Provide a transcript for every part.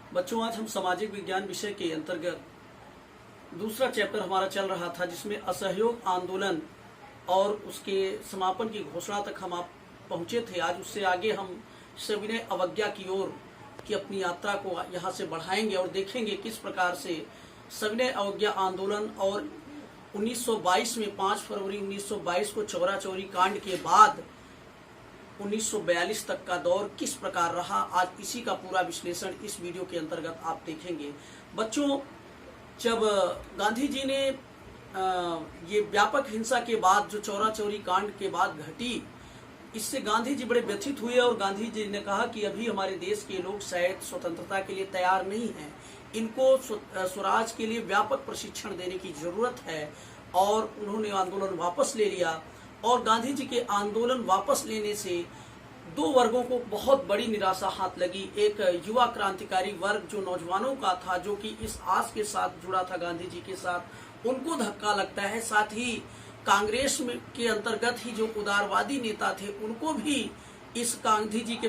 बच्चों, आज हम सामाजिक विज्ञान विषय के अंतर्गत दूसरा चैप्टर हमारा चल रहा था, जिसमें असहयोग आंदोलन और उसके समापन की घोषणा तक हम आप पहुंचे थे। आज उससे आगे हम सविनय अवज्ञा की ओर की अपनी यात्रा को यहाँ से बढ़ाएंगे और देखेंगे किस प्रकार से सविनय अवज्ञा आंदोलन और 1922 में 5 फरवरी 1922 को चौरा चौरी कांड के बाद 1942 तक का दौर किस प्रकार रहा। आज इसी का पूरा विश्लेषण इस वीडियो के अंतर्गत आप देखेंगे। बच्चों, जब गांधी जी ने ये व्यापक हिंसा के बाद जो चौरा चौरी कांड के बाद घटी, इससे गांधी जी बड़े व्यथित हुए और गांधी जी ने कहा कि अभी हमारे देश के लोग शायद स्वतंत्रता के लिए तैयार नहीं हैं, इनको स्वराज के लिए व्यापक प्रशिक्षण देने की जरूरत है। और उन्होंने आंदोलन वापस ले लिया और गांधी जी के आंदोलन वापस लेने से दो वर्गों को बहुत बड़ी निराशा हाथ लगी। एक युवा क्रांतिकारी वर्ग जो नौजवानों का था, जो कि इस आस के साथ जुड़ा था गांधी जी के साथ, उनको धक्का लगता है। साथ ही कांग्रेस में के अंतर्गत ही जो उदारवादी नेता थे, उनको भी इस गांधी जी के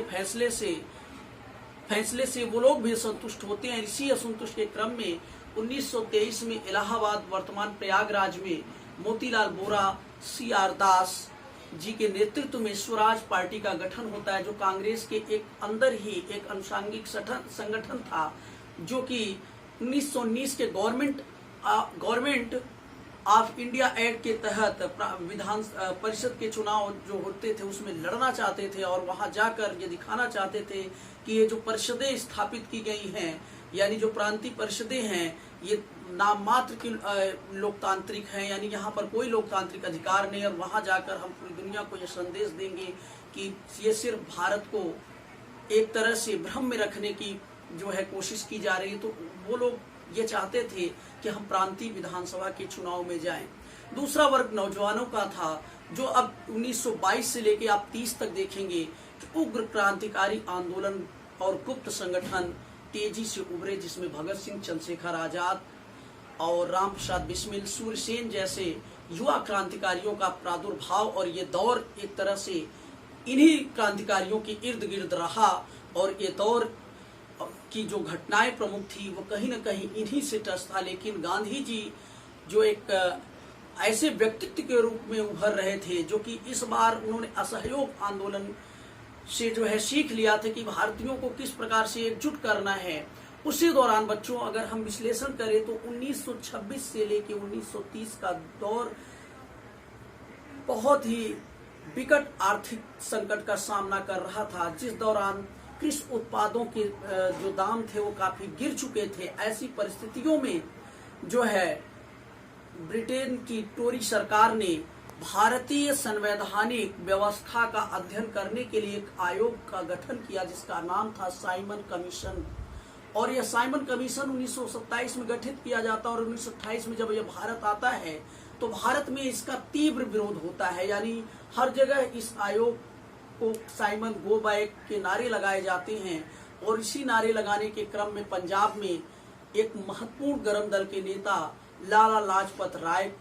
फैसले से वो लोग भी असंतुष्ट होते हैं। इसी असंतुष्ट के क्रम में 1923 में इलाहाबाद वर्तमान प्रयागराज में मोतीलाल वोरा, CR दास जी के नेतृत्व में स्वराज पार्टी का गठन होता है, जो कांग्रेस के एक अंदर ही एक अनुषांगिक संगठन था, जो कि 1919 के गवर्नमेंट ऑफ इंडिया एक्ट के तहत विधान परिषद के चुनाव जो होते थे उसमें लड़ना चाहते थे और वहां जाकर ये दिखाना चाहते थे कि ये जो परिषदें स्थापित की गई हैं, यानी जो प्रांतीय परिषदें हैं, ये नाम मात्र की लोकतांत्रिक हैं, यानी यहाँ पर कोई लोकतांत्रिक अधिकार नहीं। और वहां जाकर हम पूरी दुनिया को ये संदेश देंगे कि ये सिर्फ भारत को एक तरह से भ्रम में रखने की जो है कोशिश की जा रही है। तो वो लोग ये चाहते थे कि हम प्रांतीय विधानसभा के चुनाव में जाएं। दूसरा वर्ग नौजवानों का था, जो अब 1922 से लेके आप 30 तक देखेंगे कि उग्र क्रांतिकारी आंदोलन और गुप्त संगठन तेजी से उभरे, जिसमें भगत सिंह, चंद्रशेखर आजाद और राम प्रसाद बिस्मिल, सूर्यसेन जैसे युवा क्रांतिकारियों का प्रादुर्भाव। और ये दौर एक तरह से इन्हीं क्रांतिकारियों के इर्द गिर्द रहा और ये दौर की जो घटनाएं प्रमुख थी वो कहीं न कहीं इन्हीं से टच था। लेकिन गांधी जी जो एक ऐसे व्यक्तित्व के रूप में उभर रहे थे, जो कि इस बार उन्होंने असहयोग आंदोलन से जो है सीख लिया था कि भारतीयों को किस प्रकार से एकजुट करना है। उसी दौरान बच्चों, अगर हम विश्लेषण करें तो 1926 से लेके 1930 का दौर बहुत ही विकट आर्थिक संकट का सामना कर रहा था, जिस दौरान कृषि उत्पादों के जो दाम थे वो काफी गिर चुके थे। ऐसी परिस्थितियों में जो है ब्रिटेन की टोरी सरकार ने भारतीय संवैधानिक व्यवस्था का अध्ययन करने के लिए एक आयोग का गठन किया, जिसका नाम था साइमन कमीशन। और यह साइमन कमीशन 1927 में गठित किया जाता है और 1928 में जब यह भारत आता है तो भारत में इसका तीव्र विरोध होता है। यानी हर जगह इस आयोग को साइमन गो बैक के नारे लगाए जाते हैं। और इसी नारे लगाने के क्रम में पंजाब में एक महत्वपूर्ण गरम दल के नेता लाला लाजपत राय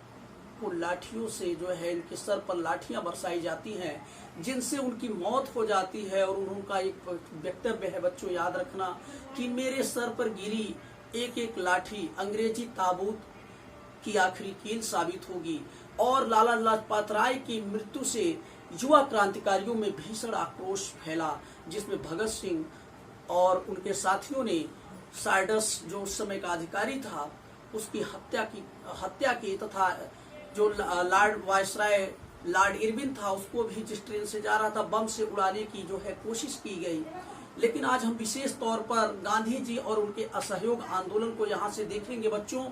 को लाठियों से जो है इनके सर पर लाठियां बरसाई जाती हैं, जिनसे उनकी मौत हो जाती है। और उनका एक वक्तव्य है, बच्चों याद रखना, कि मेरे सर पर गिरी एक एक लाठी अंग्रेजी ताबूत की आखिरी कील साबित होगी। और लाला लाजपत राय की मृत्यु से युवा क्रांतिकारियों में भीषण आक्रोश फैला, जिसमें भगत सिंह और उनके साथियों ने साइडस जो उस समय का अधिकारी था उसकी हत्या की तथा जो लॉर्ड वायसराय लॉर्ड इरविन था उसको भी जिस ट्रेन से जा रहा था बम से उड़ाने की जो है कोशिश की गई। लेकिन आज हम विशेष तौर पर गांधी जी और उनके असहयोग आंदोलन को यहाँ से देखेंगे। बच्चों,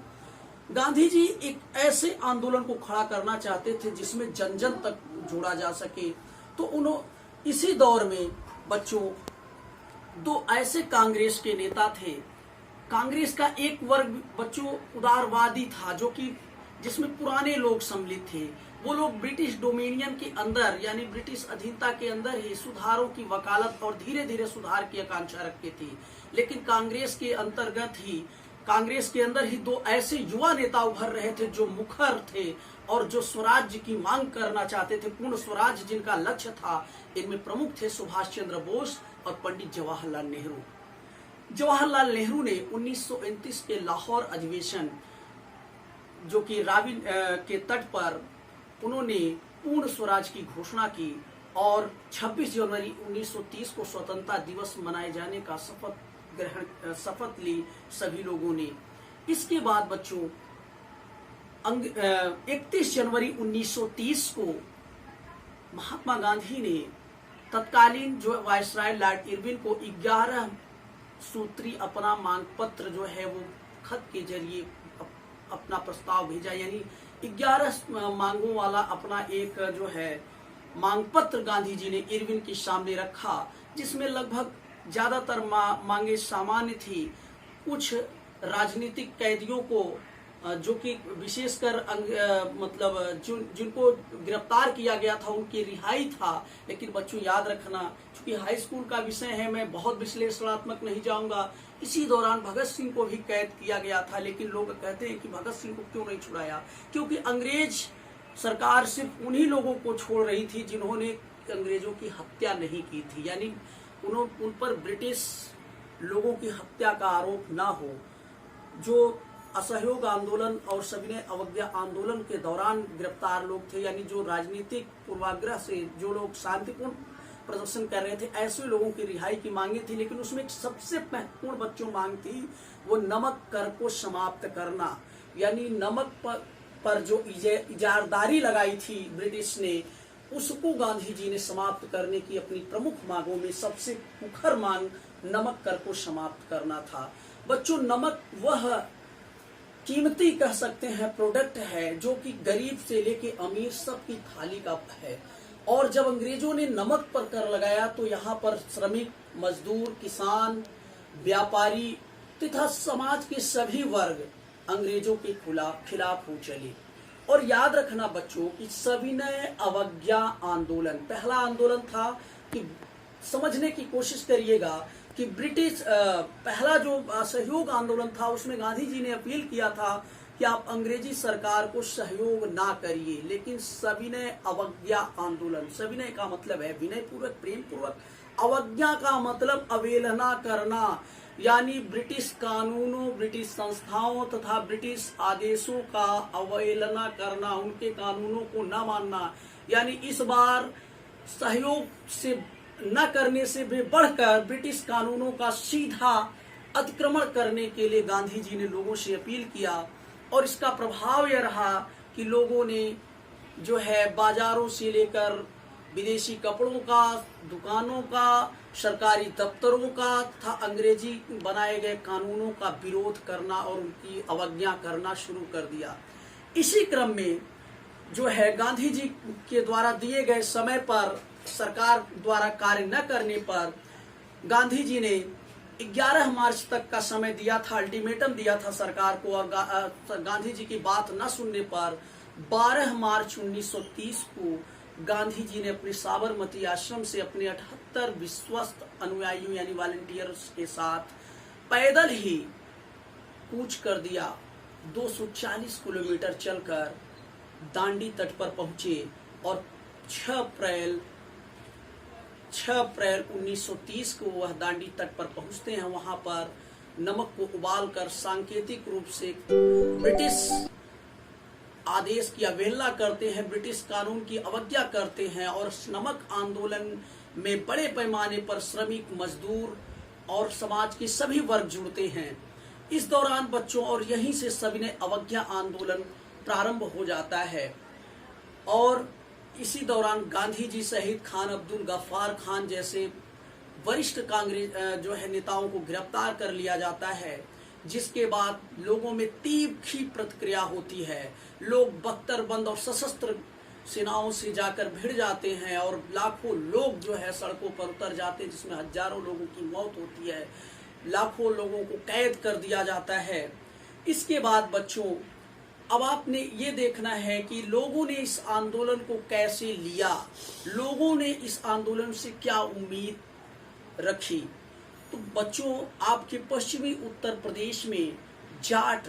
गांधी जी एक ऐसे आंदोलन को खड़ा करना चाहते थे जिसमें जन जन तक जोड़ा जा सके। तो उन्होंने इसी दौर में बच्चों दो ऐसे कांग्रेस के नेता थे। कांग्रेस का एक वर्ग बच्चों उदारवादी था, जो कि जिसमें पुराने लोग सम्मिलित थे। वो लोग ब्रिटिश डोमिनियन के अंदर, यानी ब्रिटिश अधीनता के अंदर ही सुधारों की वकालत और धीरे धीरे सुधार की आकांक्षा रखते थे। लेकिन कांग्रेस के अंदर ही दो ऐसे युवा नेता उभर रहे थे जो मुखर थे और जो स्वराज्य की मांग करना चाहते थे, पूर्ण स्वराज जिनका लक्ष्य था। इनमें प्रमुख थे सुभाष चंद्र बोस और पंडित जवाहरलाल नेहरू। जवाहरलाल नेहरू ने 1929 के लाहौर अधिवेशन, जो कि रावी के तट पर उन्होंने पूर्ण स्वराज की घोषणा की और 26 जनवरी 1930 को स्वतंत्रता दिवस मनाए जाने का शपथ ली सभी लोगों ने। इसके बाद बच्चों 31 जनवरी 1930 को महात्मा गांधी ने तत्कालीन जो वायसराय लॉर्ड इरविन को 11 सूत्री अपना मांग पत्र जो है वो खत के जरिए अपना प्रस्ताव भेजा, यानी 11 मांगों वाला अपना एक जो है मांग पत्र गांधी जी ने इरविन के सामने रखा, जिसमें लगभग ज्यादातर मांगे सामान्य थी। कुछ राजनीतिक कैदियों को जो कि विशेषकर मतलब जिनको गिरफ्तार किया गया था उनकी रिहाई था। लेकिन बच्चों याद रखना, चूंकि हाई स्कूल का विषय है, मैं बहुत विश्लेषणात्मक नहीं जाऊंगा। इसी दौरान भगत सिंह को भी कैद किया गया था, लेकिन लोग कहते हैं कि भगत सिंह को क्यों नहीं छुड़ाया, क्योंकि अंग्रेज सरकार सिर्फ उन्हीं लोगों को छोड़ रही थी जिन्होंने अंग्रेजों की हत्या नहीं की थी, यानी उन पर ब्रिटिश लोगों की हत्या का आरोप ना हो। जो असहयोग आंदोलन और सविनय अवज्ञा आंदोलन के दौरान गिरफ्तार लोग थे, यानी जो राजनीतिक पूर्वाग्रह से जो लोग शांतिपूर्ण प्रदर्शन कर रहे थे, ऐसे लोगों की रिहाई की मांगे थी। लेकिन उसमें एक सबसे महत्वपूर्ण बच्चों मांग थी वो नमक कर को समाप्त करना, यानी नमक पर जो इजारदारी लगाई थी ब्रिटिश ने, उसको गांधी जी ने समाप्त करने की अपनी प्रमुख मांगों में सबसे मुखर मांग नमक कर को समाप्त करना था। बच्चों नमक वह कीमती कह सकते हैं प्रोडक्ट है जो कि गरीब से लेके अमीर सबकी थाली का है, और जब अंग्रेजों ने नमक पर कर लगाया तो यहाँ पर श्रमिक, मजदूर, किसान, व्यापारी तथा समाज के सभी वर्ग अंग्रेजों के खिलाफ हो चले। और याद रखना बच्चों कि सविनय अवज्ञा आंदोलन पहला आंदोलन था, कि समझने की कोशिश करिएगा कि ब्रिटिश पहला जो सहयोग आंदोलन था उसमें गांधी जी ने अपील किया था कि आप अंग्रेजी सरकार को सहयोग ना करिए, लेकिन सविनय अवज्ञा आंदोलन, सविनय का मतलब है विनय पूर्वक, प्रेम पूर्वक, अवज्ञा का मतलब अवहेलना करना, यानी ब्रिटिश कानूनों, ब्रिटिश संस्थाओं तथा ब्रिटिश आदेशों का अवहेलना करना, उनके कानूनों को न मानना। यानी इस बार सहयोग से न करने से भी बढ़कर ब्रिटिश कानूनों का सीधा अतिक्रमण करने के लिए गांधी जी ने लोगों से अपील किया, और इसका प्रभाव यह रहा कि लोगों ने जो है बाजारों से लेकर विदेशी कपड़ों का, दुकानों का, सरकारी दफ्तरों का तथा अंग्रेजी बनाए गए कानूनों का विरोध करना और उनकी अवज्ञा करना शुरू कर दिया। इसी क्रम में जो है गांधी जी के द्वारा दिए गए समय पर सरकार द्वारा कार्य न करने पर गांधी जी ने 11 मार्च तक का समय दिया था, अल्टीमेटम दिया था सरकार को, और गांधी जी की बात न सुनने पर 12 मार्च 1930 को गांधी जी ने अपने साबरमती आश्रम से अपने 78 विश्वस्त अनुयायियों यानी वॉलंटियर्स के साथ पैदल ही कूच कर दिया। 240 किलोमीटर चलकर दांडी तट पर पहुंचे और 6 अप्रैल 1930 को वह दांडी तट पर पहुंचते हैं। वहां पर नमक को उबालकर सांकेतिक रूप से ब्रिटिश आदेश की अवहेलना करते हैं, ब्रिटिश कानून की अवज्ञा करते हैं, और नमक आंदोलन में बड़े पैमाने पर श्रमिक, मजदूर और समाज के सभी वर्ग जुड़ते हैं। इस दौरान बच्चों और यहीं से सविनय अवज्ञा आंदोलन प्रारंभ हो जाता है, और इसी दौरान गांधी जी सहित खान अब्दुल गफ्फार खान जैसे वरिष्ठ कांग्रेस जो है नेताओं को गिरफ्तार कर लिया जाता है, जिसके बाद लोगों में तीखी प्रतिक्रिया होती है। लोग बख्तरबंद और सशस्त्र सेनाओं से जाकर भिड़ जाते हैं और लाखों लोग जो है सड़कों पर उतर जाते हैं, जिसमें हजारों लोगों की मौत होती है, लाखों लोगों को कैद कर दिया जाता है। इसके बाद बच्चों अब आपने ये देखना है कि लोगों ने इस आंदोलन को कैसे लिया, लोगों ने इस आंदोलन से क्या उम्मीद रखी। तो बच्चों आपके पश्चिमी उत्तर प्रदेश में जाट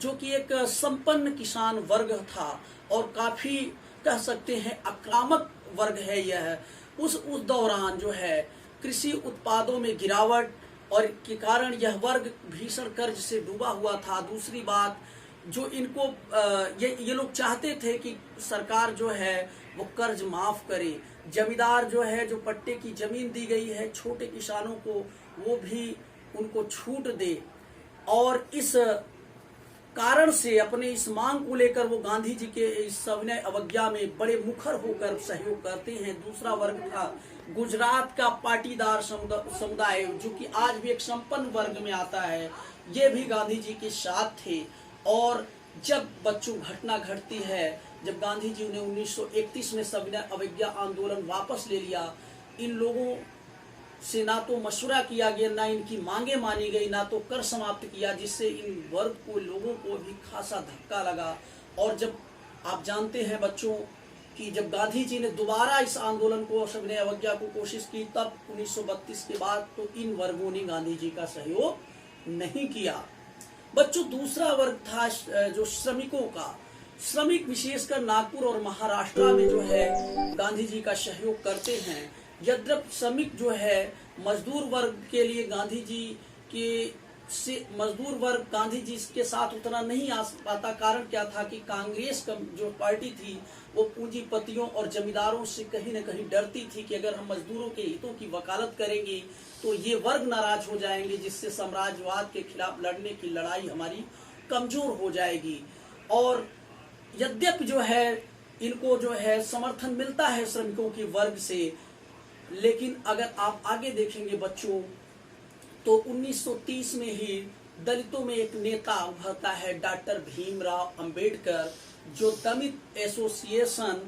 जो कि एक संपन्न किसान वर्ग था और काफी कह सकते हैं आक्रामक वर्ग है यह, उस दौरान जो है कृषि उत्पादों में गिरावट और के कारण यह वर्ग भीषण कर्ज से डूबा हुआ था। दूसरी बात, जो इनको ये लोग चाहते थे कि सरकार जो है वो कर्ज माफ करे, जमींदार जो है, जो पट्टे की जमीन दी गई है छोटे किसानों को, वो भी उनको छूट दे। और इस कारण से अपने इस मांग को लेकर वो गांधी जी के इस सविनय अवज्ञा में बड़े मुखर होकर सहयोग करते हैं। दूसरा वर्ग था गुजरात का पाटीदार समुदाय, जो कि आज भी एक संपन्न वर्ग में आता है, ये भी गांधी जी के साथ थे। और जब बच्चों घटना घटती है, जब गांधी जी ने 1931 में सविनय अवज्ञा आंदोलन वापस ले लिया, इन लोगों से ना तो मशवरा किया गया, ना इनकी मांगे मानी गई, ना तो कर समाप्त किया, जिससे इन वर्ग को, लोगों को भी खासा धक्का लगा। और जब आप जानते हैं बच्चों कि जब गांधी जी ने दोबारा इस आंदोलन को, सविनय अवज्ञा को कोशिश की, तब 1932 के बाद तो इन वर्गों ने गांधी जी का सहयोग नहीं किया। बच्चों, दूसरा वर्ग था जो श्रमिकों का। श्रमिक विशेषकर नागपुर और महाराष्ट्र में जो है गांधी जी का सहयोग करते हैं। यद्यपि श्रमिक जो है मजदूर वर्ग के लिए गांधी जी के मजदूर वर्ग गांधी जी के साथ उतना नहीं आ पाता। कारण क्या था कि कांग्रेस जो पार्टी थी वो पूंजीपतियों और जमींदारों से कहीं न कहीं डरती थी कि अगर हम मजदूरों के हितों की वकालत करेंगे तो ये वर्ग नाराज हो जाएंगे, जिससे साम्राज्यवाद के खिलाफ लड़ने की लड़ाई हमारी कमजोर हो जाएगी। और यद्यपि जो है इनको जो है समर्थन मिलता है श्रमिकों के वर्ग से, लेकिन अगर आप आगे देखेंगे बच्चों तो 1930 में ही दलितों में एक नेता उभरता है, डॉक्टर भीमराव अंबेडकर, जो दलित एसोसिएशन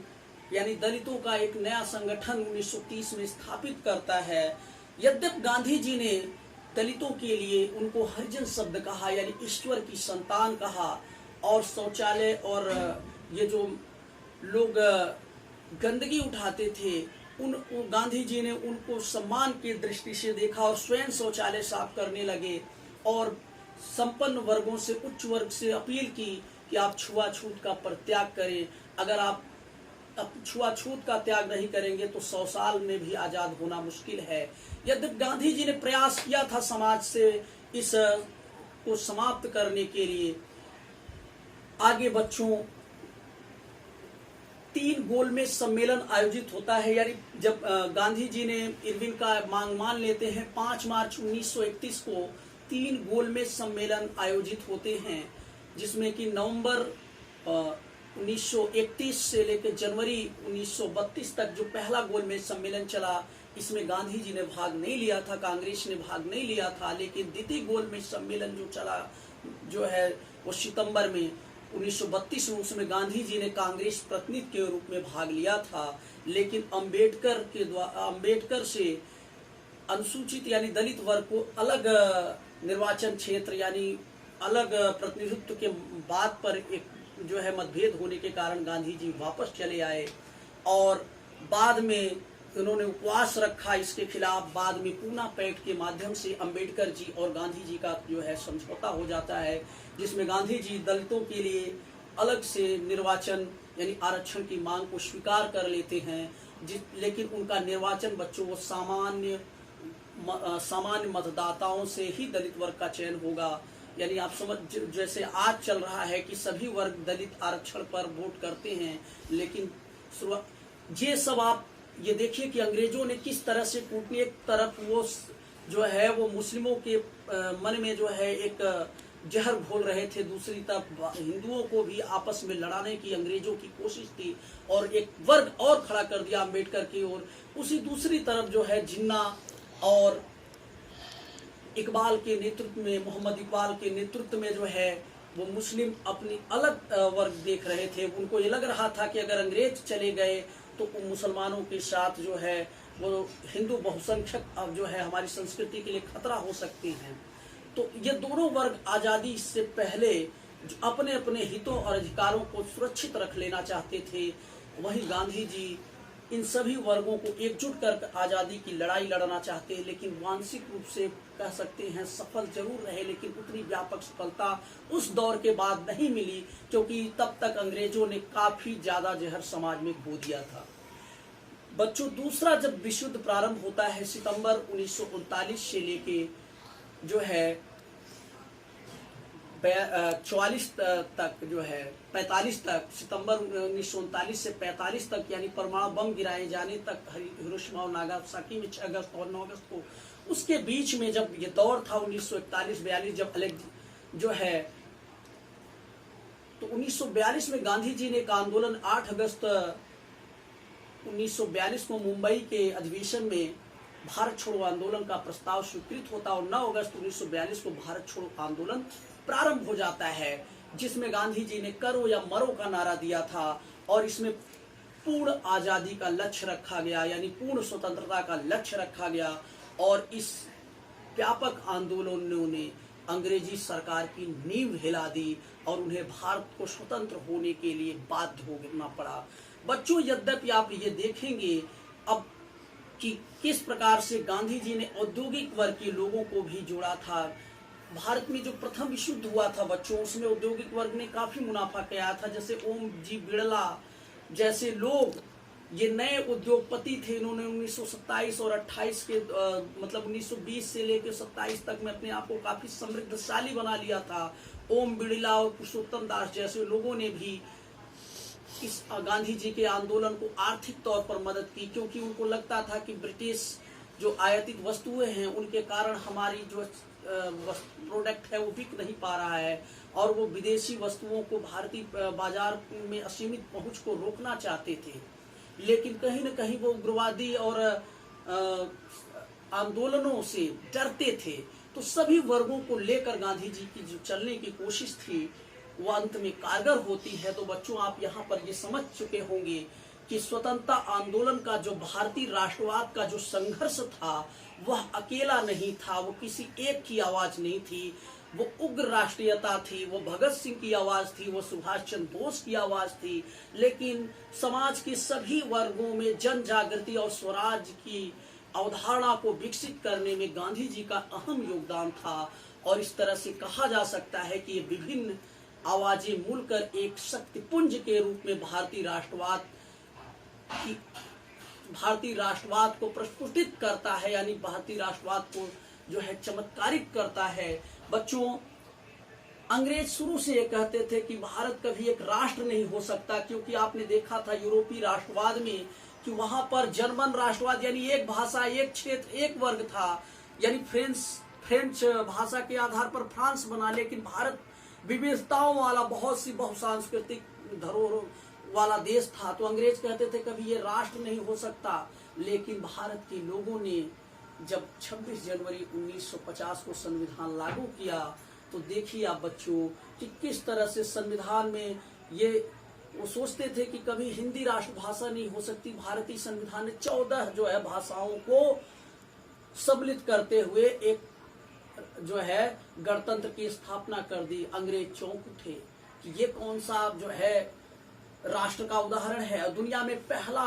यानी दलितों का एक नया संगठन 1930 में स्थापित करता है। यद्यपि गांधी जी ने दलितों के लिए उनको हरिजन शब्द कहा, यानी ईश्वर की संतान कहा, और शौचालय और ये जो लोग गंदगी उठाते थे उन गांधी जी ने उनको सम्मान की दृष्टि से देखा और स्वयं शौचालय साफ करने लगे। और संपन्न वर्गों से, उच्च वर्ग से अपील की कि आप छुआछूत का परित्याग करें। अगर आप छुआछूत का त्याग नहीं करेंगे तो 100 साल में भी आजाद होना मुश्किल है। यद्यपि गांधी जी ने प्रयास किया था समाज से इस को समाप्त करने के लिए। आगे बच्चों, 3 गोलमेज सम्मेलन आयोजित होता है, यानी जब गांधी जी ने इरविन का मांग मान लेते हैं, 5 मार्च 1931 को 3 गोलमेज सम्मेलन आयोजित होते हैं, जिसमें कि नवंबर 1931 से लेकर जनवरी 1932 तक जो पहला गोलमेज सम्मेलन चला, इसमें गांधी जी ने भाग नहीं लिया था, कांग्रेस ने भाग नहीं लिया था। लेकिन द्वितीय गोलमेज सम्मेलन जो चला जो है वो सितंबर में 1932 में, उसमें गांधी जी ने कांग्रेस प्रतिनिधि के रूप में भाग लिया था। लेकिन अंबेडकर से अनुसूचित यानी दलित वर्ग को अलग निर्वाचन क्षेत्र यानी अलग प्रतिनिधित्व के बात पर एक जो है मतभेद होने के कारण गांधी जी वापस चले आए और बाद में उन्होंने उपवास रखा इसके खिलाफ। बाद में पूना पैक्ट के माध्यम से अंबेडकर जी और गांधी जी का जो है समझौता हो जाता है, जिसमें गांधी जी दलितों के लिए अलग से निर्वाचन यानी आरक्षण की मांग को स्वीकार कर लेते हैं। लेकिन उनका निर्वाचन बच्चों वो सामान्य मतदाताओं से ही दलित वर्ग का चयन होगा। यानी आप समझ, जैसे आज चल रहा है कि सभी वर्ग दलित आरक्षण पर वोट करते हैं, लेकिन ये सब आप ये देखिए कि अंग्रेजों ने किस तरह से कूटनीति एक तरफ वो जो है वो मुस्लिमों के मन में जो है एक जहर घोल रहे थे, दूसरी तरफ हिंदुओं को भी आपस में लड़ाने की अंग्रेजों की कोशिश थी और एक वर्ग और खड़ा कर दिया अम्बेडकर की ओर। उसी दूसरी तरफ जो है जिन्ना और इकबाल के नेतृत्व में, मोहम्मद इकबाल के नेतृत्व में जो है वो मुस्लिम अपनी अलग वर्ग देख रहे थे। उनको ये लग रहा था कि अगर अंग्रेज चले गए तो मुसलमानों के साथ जो है वो हिंदू बहुसंख्यक अब जो है हमारी संस्कृति के लिए खतरा हो सकते हैं। तो ये दोनों वर्ग आज़ादी से पहले जो अपने अपने हितों और अधिकारों को सुरक्षित रख लेना चाहते थे, वहीं गांधी जी इन सभी वर्गों को एकजुट कर आज़ादी की लड़ाई लड़ना चाहते हैं। लेकिन वांशिक रूप से कह सकते हैं सफल जरूर रहे, लेकिन उतनी व्यापक सफलता उस दौर के बाद नहीं मिली, क्योंकि तब तक अंग्रेजों ने काफी ज्यादा जहर समाज में घोल दिया था। बच्चों, दूसरा जब विश्व युद्ध प्रारंभ होता है सितंबर 1939 से लेके जो है 44 तक जो है 45 तक, सितंबर 1939 से 45 तक, यानी परमाणु बम गिराए जाने तक हिरोशिमा और नागासाकी में 6 अगस्त और 9 अगस्त को, उसके बीच में जब ये दौर था 1941-42, जब जो है, तो 1942 में गांधी जी ने एक आंदोलन 8 अगस्त 1942 को मुंबई के अधिवेशन में भारत छोड़ो आंदोलन का प्रस्ताव स्वीकृत होता और 9 अगस्त 1942 को भारत छोड़ो आंदोलन प्रारंभ हो जाता है, जिसमें गांधी जी ने करो या मरो का नारा दिया था और इसमें पूर्ण आजादी का लक्ष्य रखा गया, यानी पूर्ण स्वतंत्रता का लक्ष्य रखा गया। और इस व्यापक आंदोलनों ने अंग्रेजी सरकार की नींव हिला दी और उन्हें भारत को स्वतंत्र होने के लिए बाध्य होना पड़ा। बच्चों, यद्यपि आप ये देखेंगे अब कि किस प्रकार से गांधी जी ने औद्योगिक वर्ग के लोगों को भी जोड़ा था। भारत में जो प्रथम विश्व युद्ध हुआ था बच्चों, उसमें औद्योगिक वर्ग ने काफी मुनाफा किया था। जैसे ओम जी बिड़ला जैसे लोग, ये नए उद्योगपति थे, इन्होंने 1927 और 28 के मतलब 1920 से लेकर 27 तक में अपने आप को काफी समृद्धशाली बना लिया था। ओम बिड़ला और पुरुषोत्तम दास जैसे लोगों ने भी इस गांधी जी के आंदोलन को आर्थिक तौर पर मदद की, क्योंकि उनको लगता था कि ब्रिटिश जो आयातित वस्तुएं हैं उनके कारण हमारी जो प्रोडक्ट है वो बिक नहीं पा रहा है और वो विदेशी वस्तुओं को भारतीय बाजार में असीमित पहुंच को रोकना चाहते थे। लेकिन कहीं न कहीं वो उग्रवादी और आंदोलनों से डरते थे। तो सभी वर्गों को लेकर गांधी जी की जो चलने की कोशिश थी वो अंत में कारगर होती है। तो बच्चों, आप यहाँ पर ये समझ चुके होंगे कि स्वतंत्रता आंदोलन का जो भारतीय राष्ट्रवाद का जो संघर्ष था वह अकेला नहीं था, वो किसी एक की आवाज नहीं थी, वो उग्र राष्ट्रीयता थी, वो भगत सिंह की आवाज थी, वो सुभाष चंद्र बोस की आवाज थी। लेकिन समाज के सभी वर्गों में जन जागृति और स्वराज की अवधारणा को विकसित करने में गांधी जी का अहम योगदान था। और इस तरह से कहा जा सकता है कि ये विभिन्न आवाजें मिलकर एक शक्तिपुंज के रूप में भारतीय राष्ट्रवाद को प्रस्फुटित करता है, यानी भारतीय राष्ट्रवाद को जो है चमत्कारित करता है। बच्चों, अंग्रेज शुरू से ये कहते थे कि भारत कभी एक राष्ट्र नहीं हो सकता, क्योंकि आपने देखा था यूरोपीय राष्ट्रवाद में कि वहां पर जर्मन राष्ट्रवाद यानी एक भाषा, एक क्षेत्र, एक वर्ग था, यानी फ्रेंच भाषा के आधार पर फ्रांस बना। लेकिन भारत विविधताओं वाला, बहुत सी बहुसांस्कृतिक धरोहर वाला देश था। तो अंग्रेज कहते थे कभी ये राष्ट्र नहीं हो सकता। लेकिन भारत के लोगों ने जब 26 जनवरी 1950 को संविधान लागू किया तो देखिए आप बच्चों कि किस तरह से संविधान में ये वो सोचते थे कि कभी हिंदी राष्ट्रभाषा नहीं हो सकती। भारतीय संविधान ने 14 जो है भाषाओं को सम्मिलित करते हुए एक जो है गणतंत्र की स्थापना कर दी। अंग्रेज चौंक उठे कि ये कौन सा जो है राष्ट्र का उदाहरण है। दुनिया में पहला